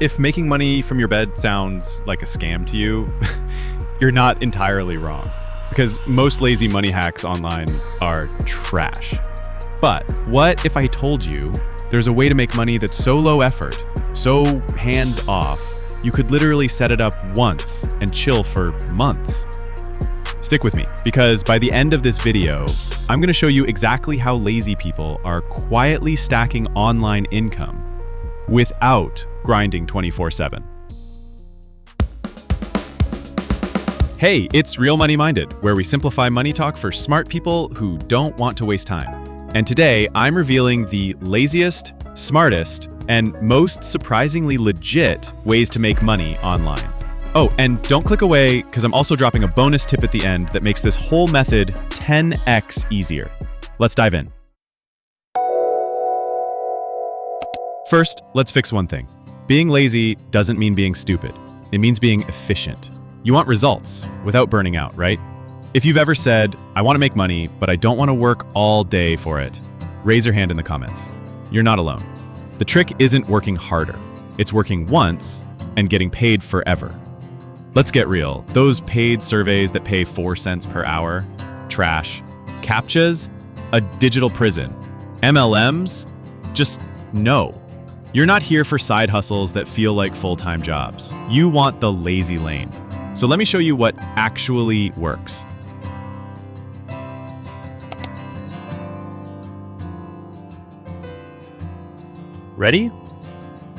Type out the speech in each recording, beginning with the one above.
If making money from your bed sounds like a scam to you, you're not entirely wrong, because most lazy money hacks online are trash. But what if I told you there's a way to make money that's so low effort, so hands off, you could literally set it up once and chill for months? Stick with me, because by the end of this video, I'm going to show you exactly how lazy people are quietly stacking online income without grinding 24/7. Hey, it's Real Money Minded, where we simplify money talk for smart people who don't want to waste time. And today, I'm revealing the laziest, smartest, and most surprisingly legit ways to make money online. Oh, and don't click away, because I'm also dropping a bonus tip at the end that makes this whole method 10x easier. Let's dive in. First, let's fix one thing. Being lazy doesn't mean being stupid. It means being efficient. You want results without burning out, right? If you've ever said, I want to make money, but I don't want to work all day for it, raise your hand in the comments. You're not alone. The trick isn't working harder. It's working once and getting paid forever. Let's get real. Those paid surveys that pay 4 cents per hour, trash. CAPTCHAs, a digital prison. MLMs, just no. You're not here for side hustles that feel like full-time jobs. You want the lazy lane. So let me show you what actually works. Ready?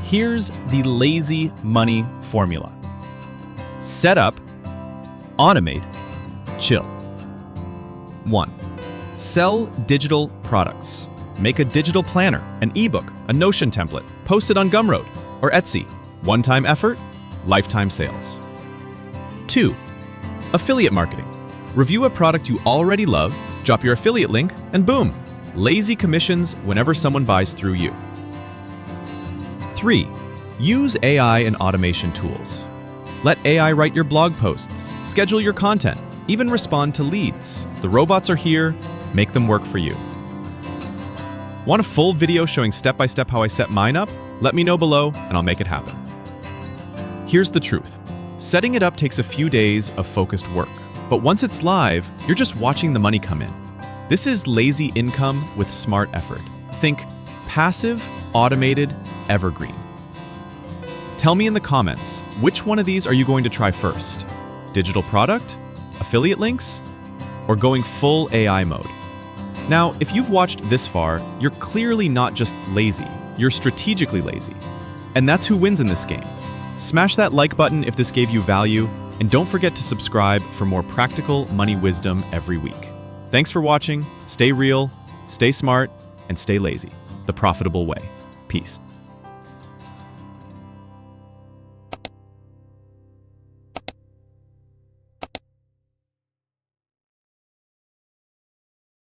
Here's the lazy money formula. Set up, automate, chill. 1. Sell digital products. Make a digital planner, an ebook, a Notion template, post it on Gumroad or Etsy. One-time effort, lifetime sales. 2. Affiliate marketing. Review a product you already love, drop your affiliate link, and boom, lazy commissions whenever someone buys through you. 3. Use AI and automation tools. Let AI write your blog posts, schedule your content, even respond to leads. The robots are here, make them work for you. Want a full video showing step-by-step how I set mine up? Let me know below and I'll make it happen. Here's the truth. Setting it up takes a few days of focused work, but once it's live, you're just watching the money come in. This is lazy income with smart effort. Think passive, automated, evergreen. Tell me in the comments, which one of these are you going to try first? Digital product, affiliate links, or going full AI mode? Now, if you've watched this far, you're clearly not just lazy, you're strategically lazy. And that's who wins in this game. Smash that like button if this gave you value, and don't forget to subscribe for more practical money wisdom every week. Thanks for watching, stay real, stay smart, and stay lazy, the profitable way. Peace.